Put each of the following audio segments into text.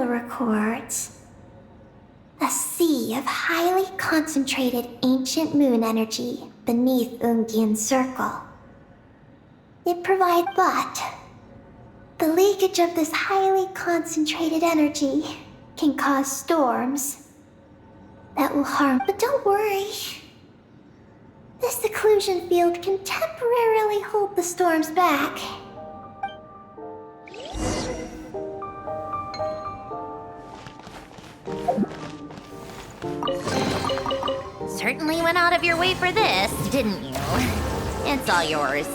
Records a sea of highly concentrated ancient moon energy beneath Ungian's circle. It provides, but the leakage of this highly concentrated energy can cause storms that will harm. But don't worry, this seclusion field can temporarily hold the storms back. Certainly went out of your way for this, didn't you? It's all yours.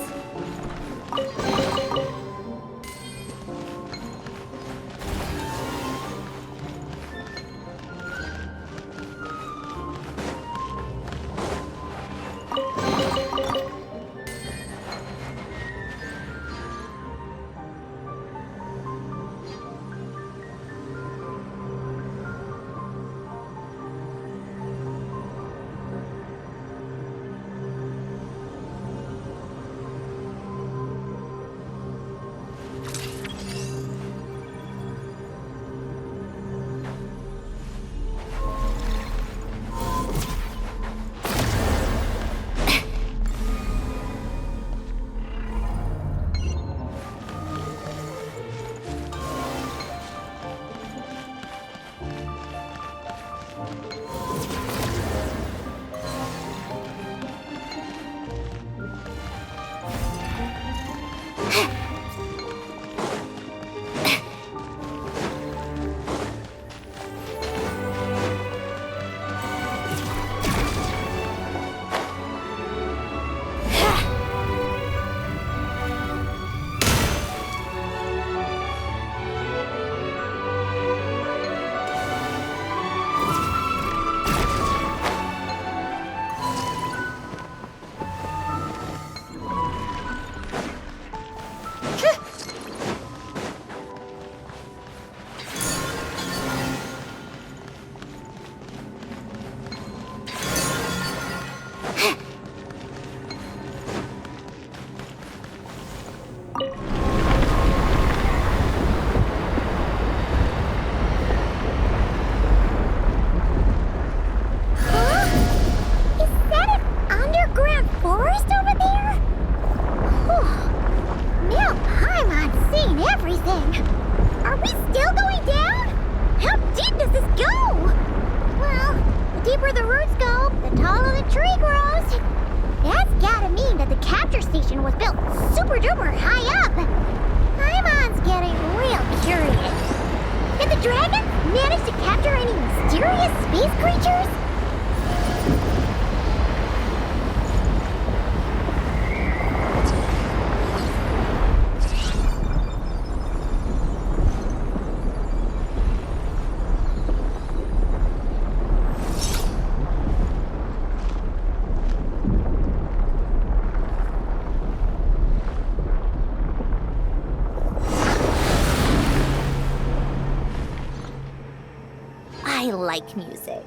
I like music.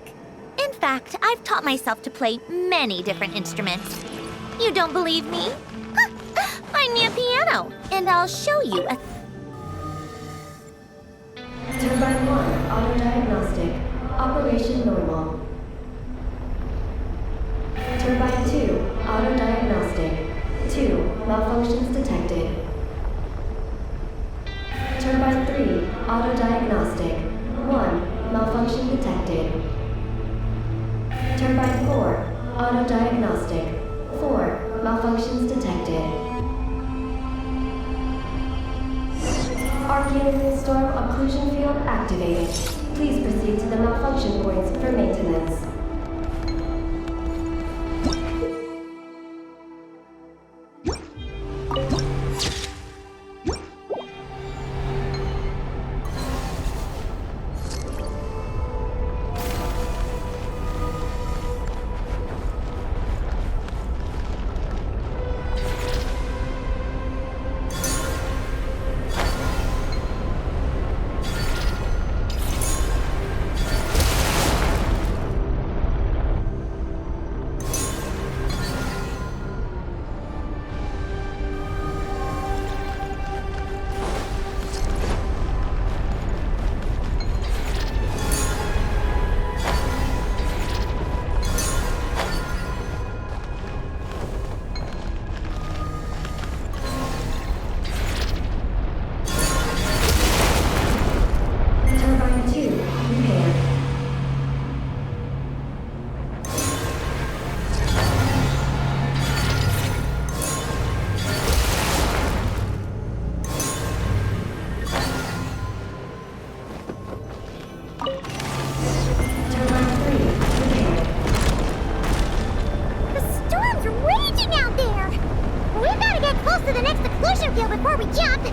In fact, I've taught myself to play many different instruments. You don't believe me? Find me a piano, and I'll show you a... Turbine 1, auto-diagnostic. Operation normal. Turbine 2, auto-diagnostic. 2, malfunctions detected. Turbine 3, auto-diagnostic. 1, malfunction detected. Turbine 4, auto-diagnostic. 4, malfunctions detected. Arcane storm occlusion field activated. Please proceed to the malfunction points for maintenance. Before we jump!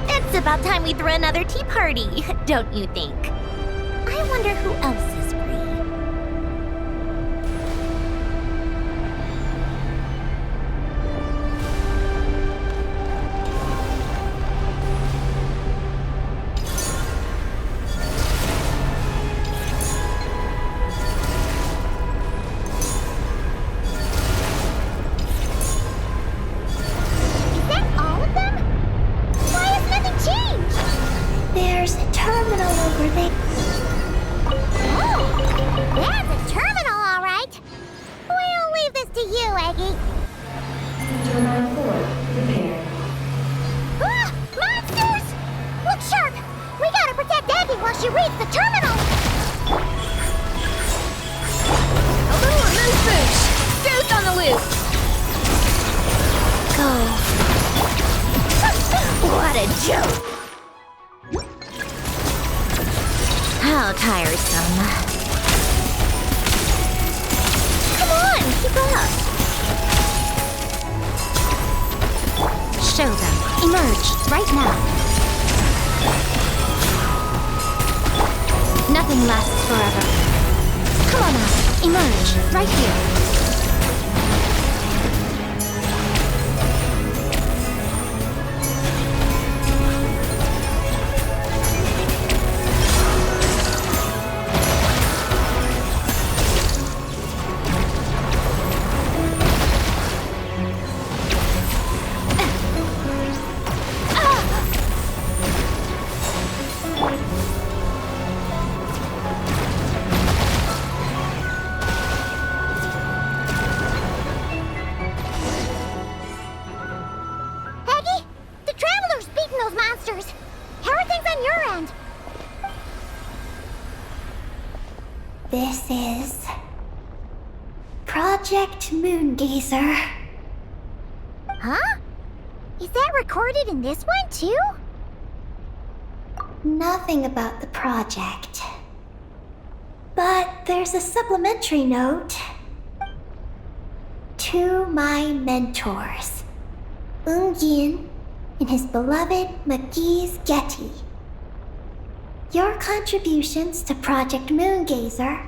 It's about time we threw another tea party, don't you think? I wonder who else is free. Is that all of them? Why has nothing changed? There's a terminal over there. Oh, there's a terminal, all right. We'll leave this to you, Eggy. Turbine 4, repaired. Ah! Monsters! Look sharp! We gotta protect Eggy while she reads the terminal! A little remove boost. Ghost on the loose. Go. What a joke! How tiresome. Come on, keep up. Show them. Emerge, right now. Nothing lasts forever. Come on now, emerge, right here. Project Moongazer. Huh? Is that recorded in this one, too? Nothing about the project. But there's a supplementary note. To my mentors, Yin and his beloved McGee's Getty. Your contributions to Project Moongazer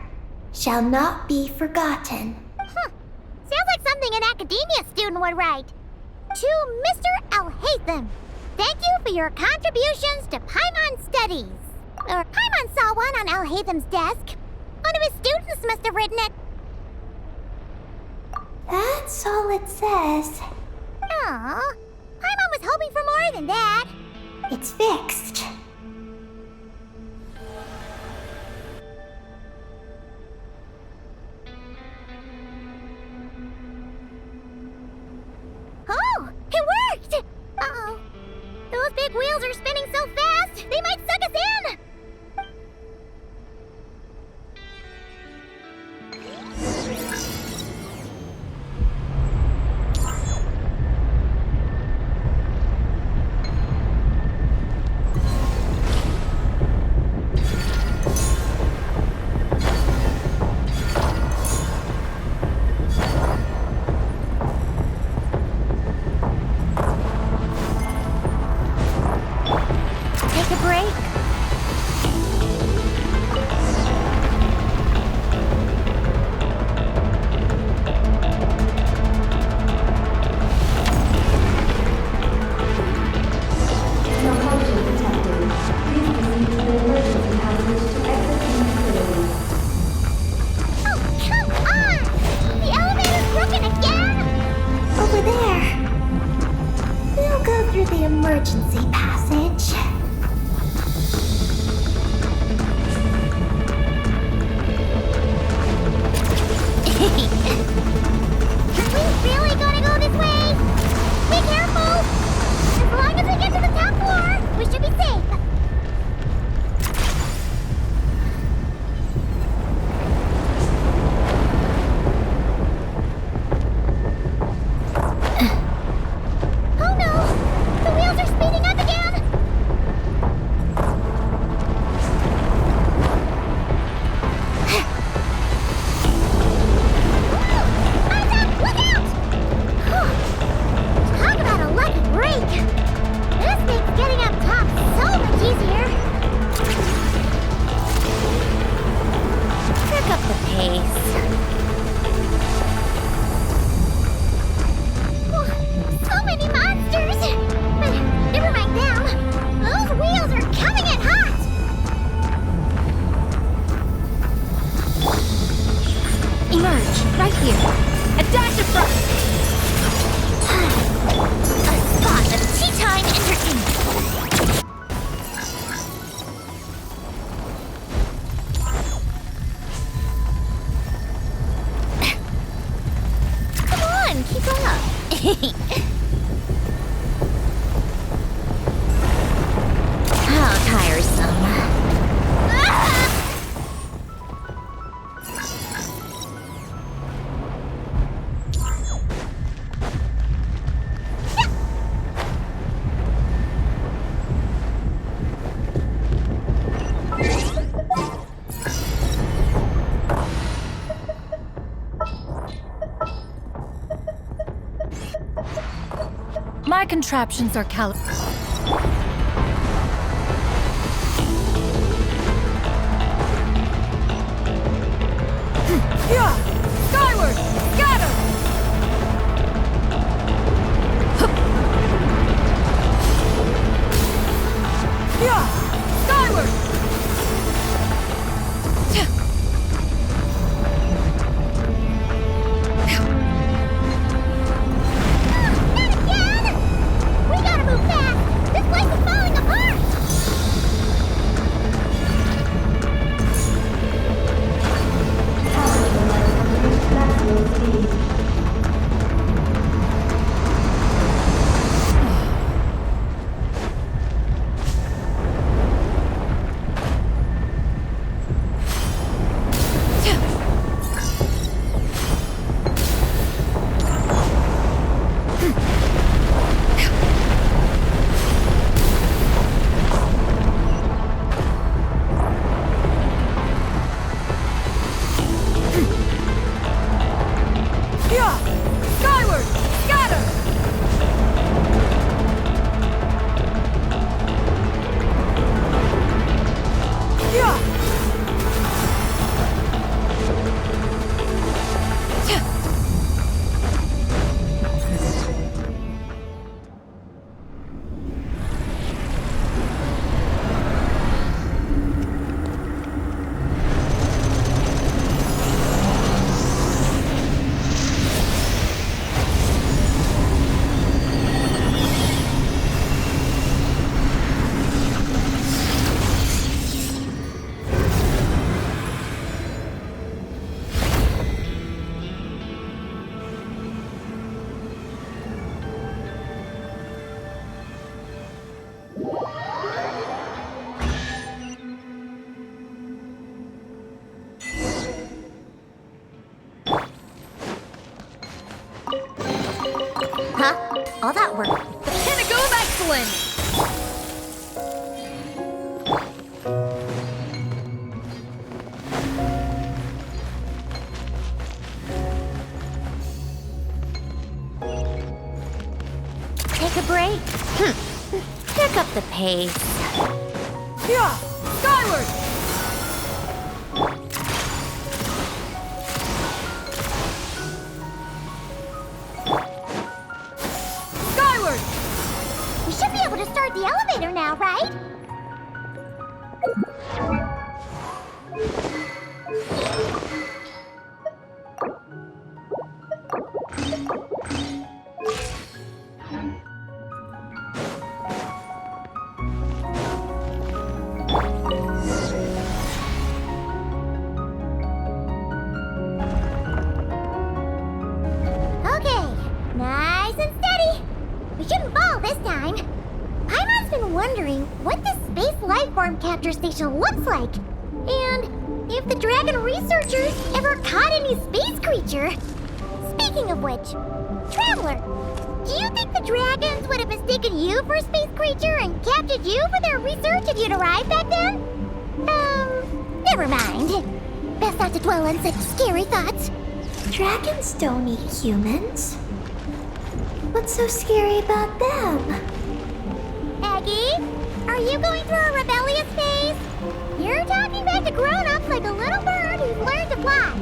shall not be forgotten. Sounds like something an academia student would write. To Mr. Alhaitham, thank you for your contributions to Paimon studies. Or Paimon saw one on Alhaitham's desk. One of his students must have written it. That's all it says. Aw, Paimon was hoping for more than that. It's fixed. Oh, it worked! Uh-oh. Those big wheels are spinning so fast, they might suck us in! Take a break. Malfunction detected. Please proceed to the emergency passage to exit the facility. Oh, come on! The elevator's broken again! Over there. We'll go through the emergency passage. Are we really gonna go this way? Be careful! As long as we get to the top floor, we should be safe. Oh no! The wheels are speeding up again! Eyes up! Look out! Whew. Talk about a lucky break! This makes getting up top so much easier! Pick up the pace. So many monsters! But never mind them. Those wheels are coming in hot! Emerge, right here. A dash of front. A spot of tea time entertainment. Come on, keep up. How tiresome. Ah! My contraptions are Yeah! Skyward! Scatter! Yeah! Skyward! Not again! We gotta move fast! This place is falling apart! Power to the Huh? All that work. The pinnacle of excellence! Take a break? Pick up the pace. Yeah! Skyward! Skyward! We should be able to start the elevator now, right? Okay, nice and steady. We shouldn't fall this time. Paimon's been wondering what this space lifeform capture station looks like. And if the dragon researchers ever caught any space creature. Speaking of which, Traveler, do you think the dragons would have mistaken you for a space creature and captured you for their research if you'd arrived back then? Never mind. Best not to dwell on such scary thoughts. Dragons don't eat humans. What's so scary about them? Aggie, are you going through a rebellious phase? You're talking back to grown-ups like a little bird who's learned to fly.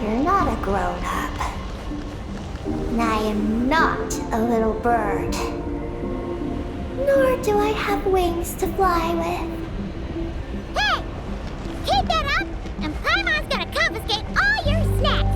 You're not a grown-up. And I am not a little bird. Nor do I have wings to fly with. Hey! Keep that up, and Paimon's gonna confiscate all your snacks!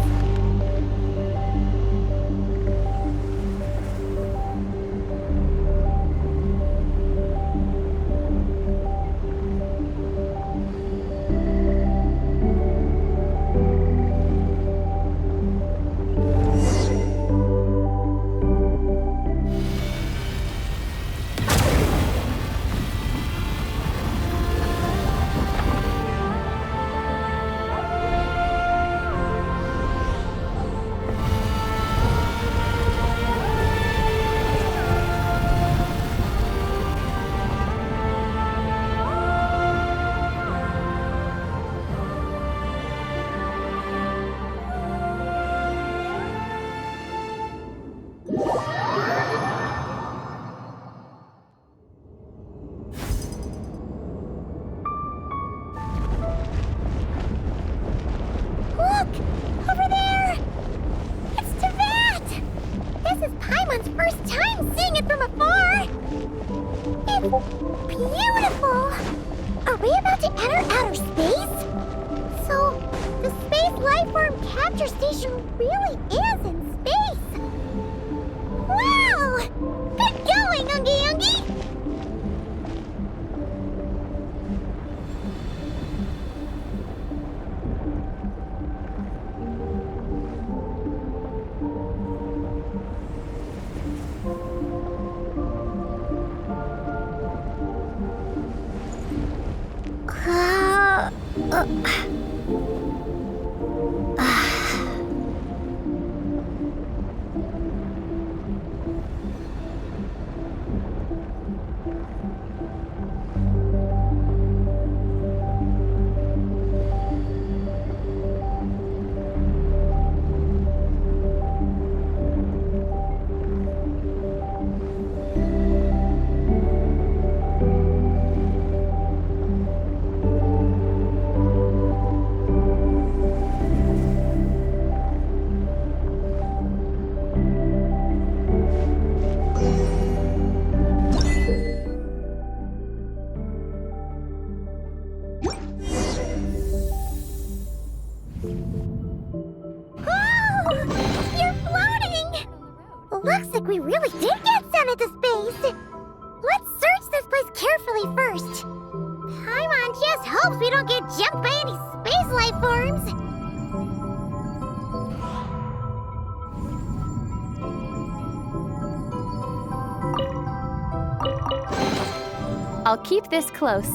Look! Over there! It's Tevat! This is Paimon's first time seeing it from afar! It's beautiful! Are we about to enter outer space? So, the space lifeform capture station really is in space! Wow! Good going, Ungy Ungy! Looks like we really did get sent into space! Let's search this place carefully first. Paimon just hopes we don't get jumped by any space life forms. I'll keep this close.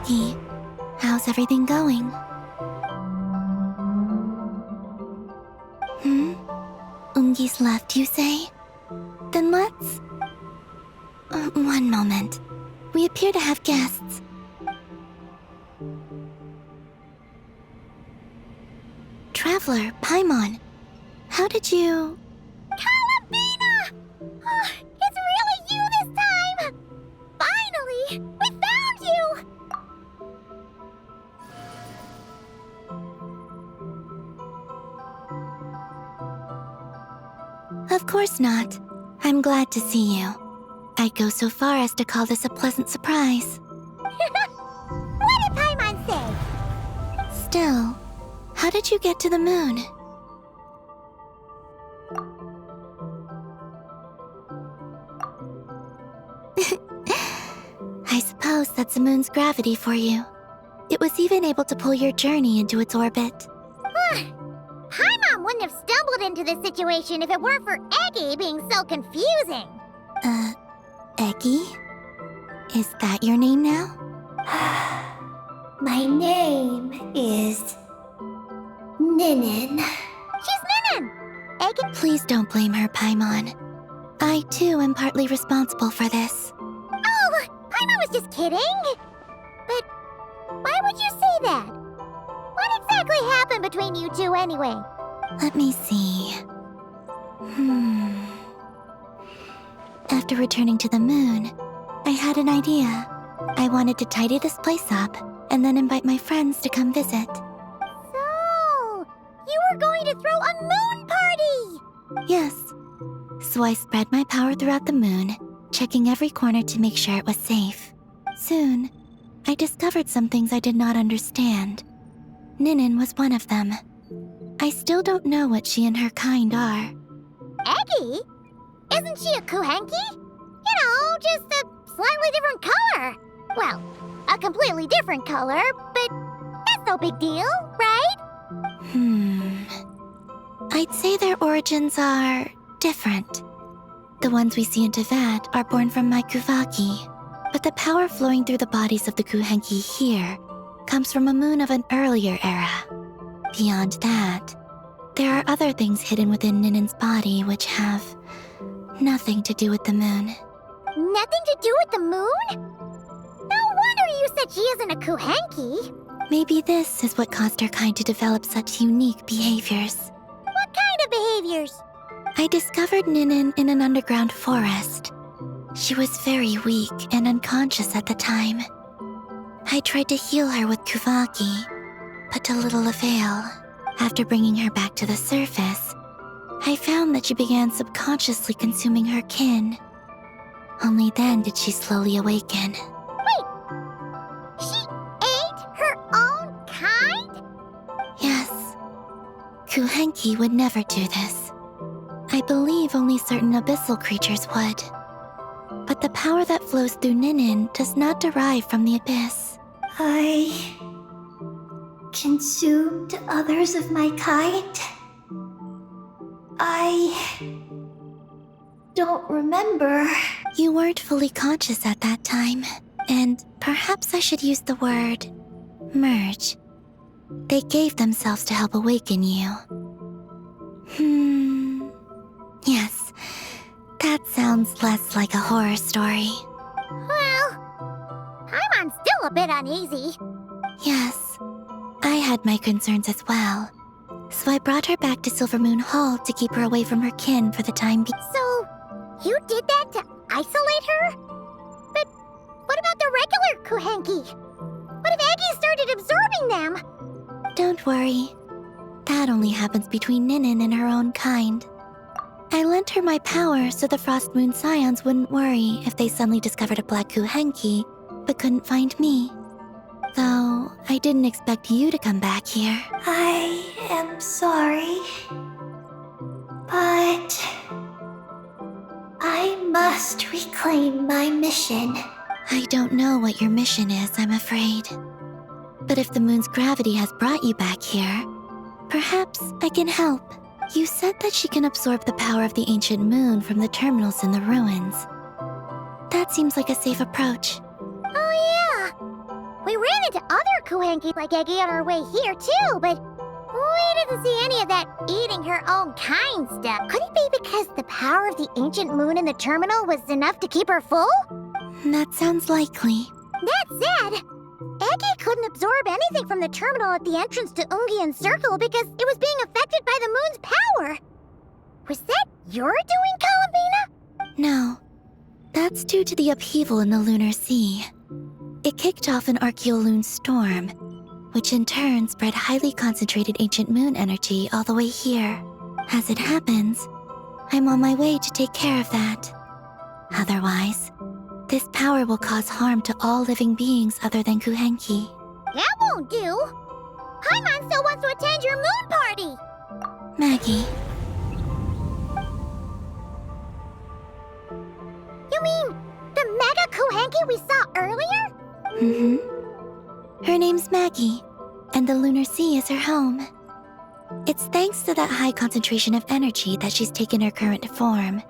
Eggy, how's everything going? Ungi's left, you say? Then let's... one moment. We appear to have guests. Traveler, Paimon, how did you... Calabina! Oh, it's really you this time! Finally! We found you! Of course not. I'm glad to see you. I'd go so far as to call this a pleasant surprise. What did Paimon say? Still, how did you get to the moon? I suppose that's the moon's gravity for you. It was even able to pull your journey into its orbit. Paimon wouldn't have stumbled into this situation if it weren't for Eggy being so confusing. Eggy? Is that your name now? My name is... Ninin. She's Ninin! Eggy... Please don't blame her, Paimon. I, too, am partly responsible for this. Oh, Paimon was just kidding. But why would you say that? What exactly happened between you two anyway? Let me see. After returning to the moon, I had an idea. I wanted to tidy this place up and then invite my friends to come visit. So, you were going to throw a moon party! Yes. So I spread my power throughout the moon, checking every corner to make sure it was safe. Soon, I discovered some things I did not understand. Ninin was one of them. I still don't know what she and her kind are. Eggy? Isn't she a Kuhenki? You know, just a slightly different color. Well, a completely different color, but that's no big deal, right? I'd say their origins are different. The ones we see in Tevat are born from my Kuvaki, but the power flowing through the bodies of the Kuhenki here comes from a moon of an earlier era. Beyond that, there are other things hidden within Ninin's body which have nothing to do with the moon. Nothing to do with the moon? No wonder you said she isn't a Kuhenki. Maybe this is what caused her kind to develop such unique behaviors. What kind of behaviors? I discovered Ninin in an underground forest. She was very weak and unconscious at the time. I tried to heal her with Kuvaki, but to little avail. After bringing her back to the surface, I found that she began subconsciously consuming her kin. Only then did she slowly awaken. Wait! She ate her own kind? Yes. Kuhenki would never do this. I believe only certain abyssal creatures would. But the power that flows through Ninin does not derive from the abyss. I... consumed others of my kind? I... don't remember. You weren't fully conscious at that time, and perhaps I should use the word merge. They gave themselves to help awaken you. Yes, that sounds less like a horror story. Well, Paimon's still a bit uneasy. Yes, I had my concerns as well. So I brought her back to Silvermoon Hall to keep her away from her kin for the time being. So, you did that to isolate her? But what about the regular Kuhenki? What if Eggy started absorbing them? Don't worry. That only happens between Ninin and her own kind. I lent her my power so the Frost Moon Scions wouldn't worry if they suddenly discovered a black Kuhenki, but couldn't find me. Though, I didn't expect you to come back here. I am sorry. But... I must reclaim my mission. I don't know what your mission is, I'm afraid. But if the moon's gravity has brought you back here, perhaps I can help. You said that she can absorb the power of the ancient moon from the terminals in the ruins. That seems like a safe approach. Oh yeah! We ran into other Kuhenki like Eggy on our way here too, but we didn't see any of that eating her own kind stuff. Could it be because the power of the ancient moon in the terminal was enough to keep her full? That sounds likely. That said, Eggy couldn't absorb anything from the terminal at the entrance to Ungian Circle because it was being affected by the moon's power. Was that your doing, Columbina? No. That's due to the upheaval in the lunar sea. It kicked off an Archeoloon storm, which in turn spread highly concentrated ancient moon energy all the way here. As it happens, I'm on my way to take care of that. Otherwise, this power will cause harm to all living beings other than Kuhenki. That won't do. Paimon still wants to attend your moon party. Maggie, You mean the Mega Kuhenki we saw earlier? Her name's Maggie, and the lunar sea is her home. It's thanks to that high concentration of energy that she's taken her current form.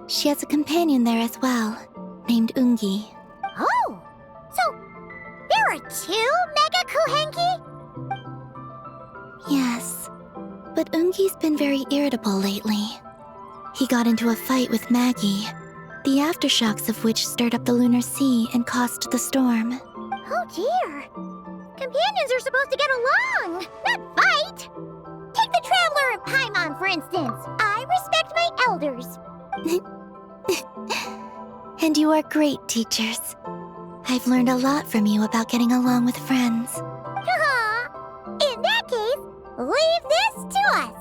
She has a companion there as well, named Ungi. Oh, so there are two Mega Kuhenki? Yes, but Ungi's been very irritable lately. He got into a fight with Maggie, the aftershocks of which stirred up the lunar sea and caused the storm. Oh dear. Companions are supposed to get along, not fight. Take the Traveler and Paimon, for instance. I respect my elders. And you are great teachers. I've learned a lot from you about getting along with friends. In that case, leave this to us.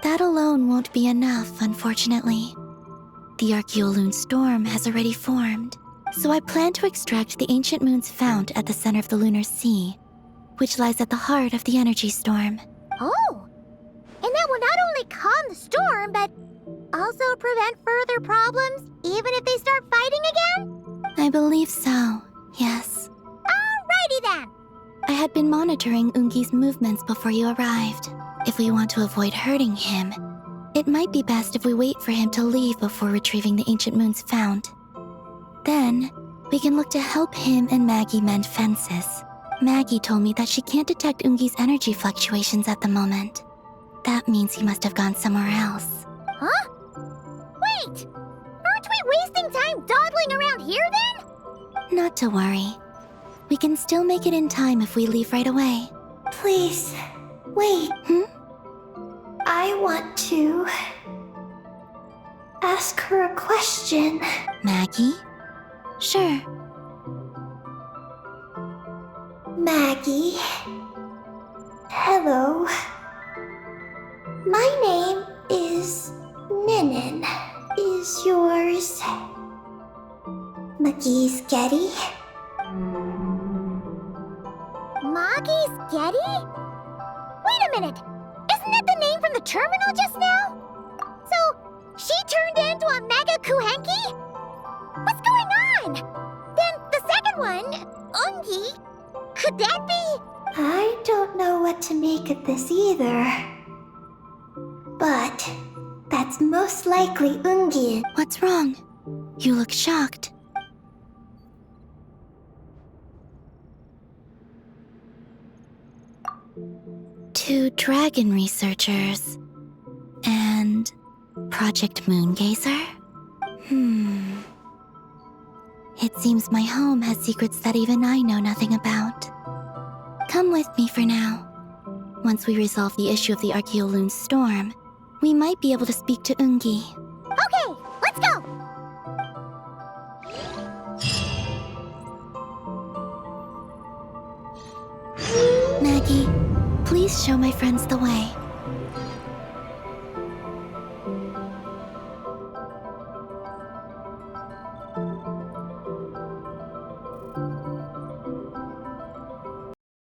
That alone won't be enough, unfortunately. The Archeoloon storm has already formed, so I plan to extract the ancient moon's fount at the center of the lunar sea, which lies at the heart of the energy storm. Oh, and that will not only calm the storm, but also prevent further problems, even if they start fighting again? I believe so, yes. Alrighty then. I had been monitoring Ungi's movements before you arrived. If we want to avoid hurting him, it might be best if we wait for him to leave before retrieving the ancient moon's fount. Then, we can look to help him and Maggie mend fences. Maggie told me that she can't detect Ungi's energy fluctuations at the moment. That means he must have gone somewhere else. Huh? Wait! Aren't we wasting time dawdling around here then? Not to worry. We can still make it in time if we leave right away. Please, wait. I want to ask her a question. Maggie? Sure. Maggie. Hello. My name is Ninin. Is yours McGee's Getty? Maggie's Getty? Wait a minute! Isn't that the name from the terminal just now? So, she turned into a Mega Kuhenki? What's going on? Then the second one, Ungi, could that be? I don't know what to make of this either. But that's most likely Ungi. What's wrong? You look shocked. Two dragon researchers and Project Moongazer? It seems my home has secrets that even I know nothing about. Come with me for now. Once we resolve the issue of the Archeoloon storm, we might be able to speak to Ungi. Okay, let's go! Maggie, please show my friends the way.